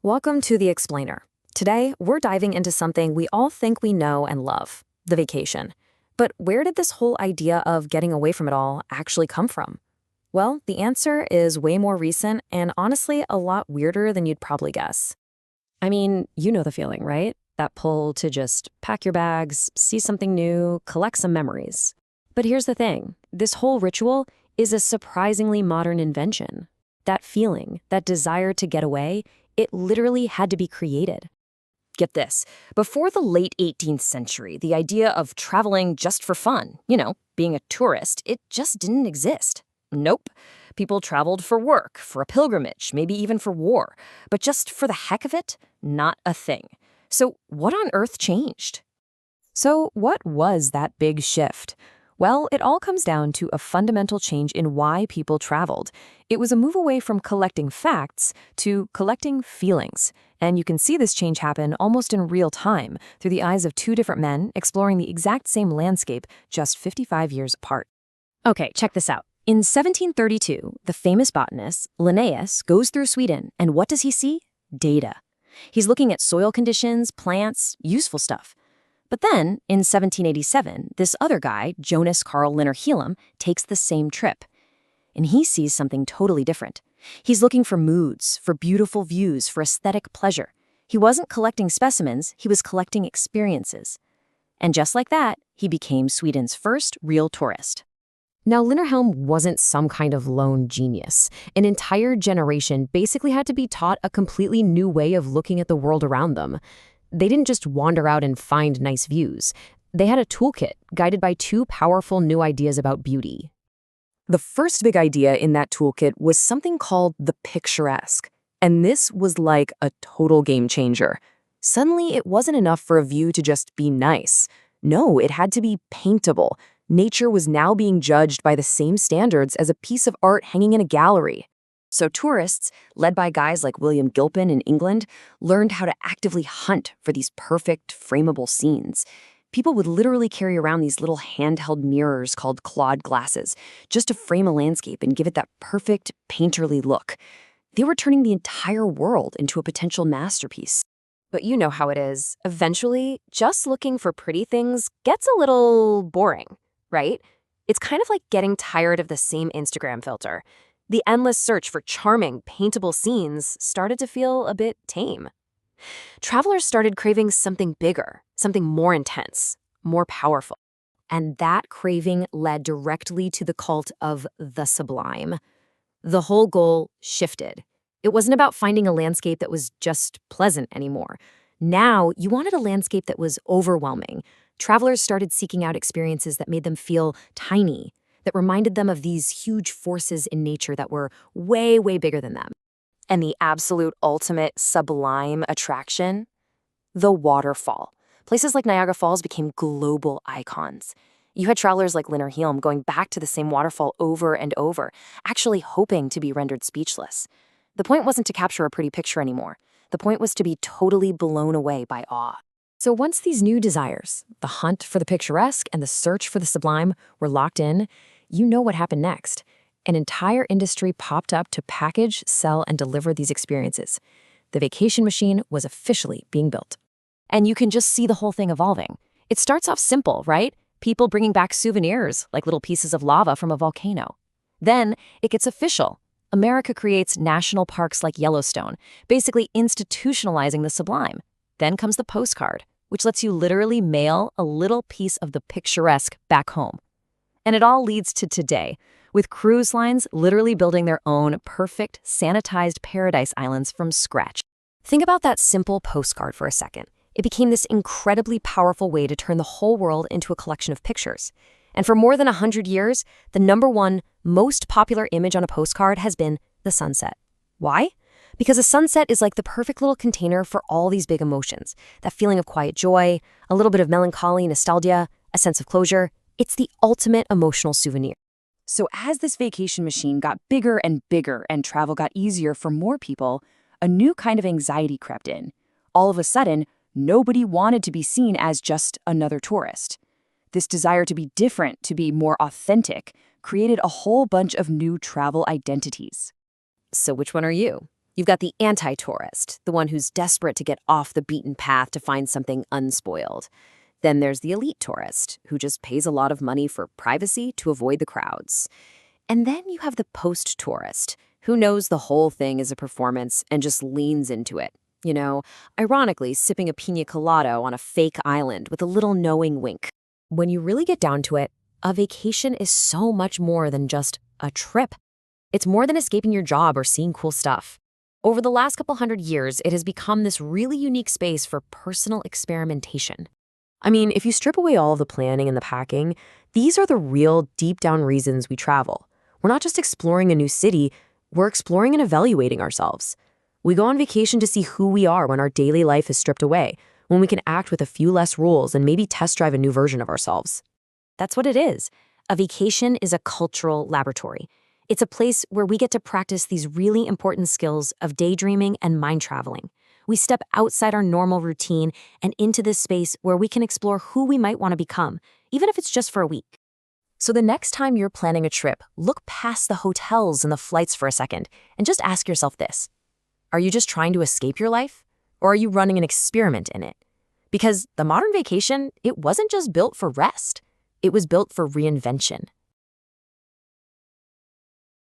Welcome to The Explainer. Today, we're diving into something we all think we know and love, the vacation. But where did this whole idea of getting away from it all actually come from? Well, the answer is way more recent and honestly a lot weirder than you'd probably guess. I mean, you know the feeling, right? That pull to just pack your bags, see something new, collect some memories. But here's the thing, this whole ritual is a surprisingly modern invention. That feeling, that desire to get away, it literally had to be created. Get this, before the late 18th century, the idea of traveling just for fun, being a tourist, it just didn't exist. Nope. People traveled for work, for a pilgrimage, maybe even for war. But just for the heck of it, not a thing. So what on earth changed? So what was that big shift? Well, it all comes down to a fundamental change in why people traveled. It was a move away from collecting facts to collecting feelings. And you can see this change happen almost in real time through the eyes of two different men exploring the exact same landscape just 55 years apart. Okay, check this out. In 1732, the famous botanist Linnaeus goes through Sweden, and what does he see? Data. He's looking at soil conditions, plants, useful stuff. But then, in 1787, this other guy, Jonas Carl Linner Helam, takes the same trip. And he sees something totally different. He's looking for moods, for beautiful views, for aesthetic pleasure. He wasn't collecting specimens, he was collecting experiences. And just like that, he became Sweden's first real tourist. Now, Linnerhelm wasn't some kind of lone genius. An entire generation basically had to be taught a completely new way of looking at the world around them. They didn't just wander out and find nice views. They had a toolkit guided by two powerful new ideas about beauty. The first big idea in that toolkit was something called the picturesque. And this was like a total game changer. Suddenly, it wasn't enough for a view to just be nice. No, it had to be paintable. Nature was now being judged by the same standards as a piece of art hanging in a gallery. So tourists, led by guys like William Gilpin in England, learned how to actively hunt for these perfect, frameable scenes. People would literally carry around these little handheld mirrors called Claude glasses, just to frame a landscape and give it that perfect, painterly look. They were turning the entire world into a potential masterpiece. But you know how it is. Eventually, just looking for pretty things gets a little boring, right? It's kind of like getting tired of the same Instagram filter. The endless search for charming, paintable scenes started to feel a bit tame. Travelers started craving something bigger, something more intense, more powerful. And that craving led directly to the cult of the sublime. The whole goal shifted. It wasn't about finding a landscape that was just pleasant anymore. Now, you wanted a landscape that was overwhelming. Travelers started seeking out experiences that made them feel tiny, that reminded them of these huge forces in nature that were way, way bigger than them. And the absolute ultimate sublime attraction? The waterfall. Places like Niagara Falls became global icons. You had travelers like Linner Helam going back to the same waterfall over and over, actually hoping to be rendered speechless. The point wasn't to capture a pretty picture anymore. The point was to be totally blown away by awe. So once these new desires, the hunt for the picturesque and the search for the sublime, were locked in, you know what happened next. An entire industry popped up to package, sell, and deliver these experiences. The vacation machine was officially being built. And you can just see the whole thing evolving. It starts off simple, right? People bringing back souvenirs, like little pieces of lava from a volcano. Then it gets official. America creates national parks like Yellowstone, basically institutionalizing the sublime. Then comes the postcard, which lets you literally mail a little piece of the picturesque back home. And it all leads to today, with cruise lines literally building their own perfect, sanitized paradise islands from scratch. Think about that simple postcard for a second. It became this incredibly powerful way to turn the whole world into a collection of pictures. And for more than 100 years, the #1 most popular image on a postcard has been the sunset. Why? Because a sunset is like the perfect little container for all these big emotions. That feeling of quiet joy, a little bit of melancholy, nostalgia, a sense of closure. It's the ultimate emotional souvenir. So as this vacation machine got bigger and bigger and travel got easier for more people, a new kind of anxiety crept in. All of a sudden, nobody wanted to be seen as just another tourist. This desire to be different, to be more authentic, created a whole bunch of new travel identities. So which one are you? You've got the anti-tourist, the one who's desperate to get off the beaten path to find something unspoiled. Then there's the elite tourist, who just pays a lot of money for privacy to avoid the crowds. And then you have the post-tourist, who knows the whole thing is a performance and just leans into it. Ironically, sipping a pina colada on a fake island with a little knowing wink. When you really get down to it, a vacation is so much more than just a trip. It's more than escaping your job or seeing cool stuff. Over the last couple hundred years, it has become this really unique space for personal experimentation. I mean, if you strip away all of the planning and the packing, these are the real deep down reasons we travel. We're not just exploring a new city, we're exploring and evaluating ourselves. We go on vacation to see who we are when our daily life is stripped away, when we can act with a few less rules and maybe test drive a new version of ourselves. That's what it is. A vacation is a cultural laboratory. It's a place where we get to practice these really important skills of daydreaming and mind traveling. We step outside our normal routine and into this space where we can explore who we might want to become, even if it's just for a week. So the next time you're planning a trip, look past the hotels and the flights for a second and just ask yourself this. Are you just trying to escape your life? Or are you running an experiment in it? Because the modern vacation, it wasn't just built for rest. It was built for reinvention.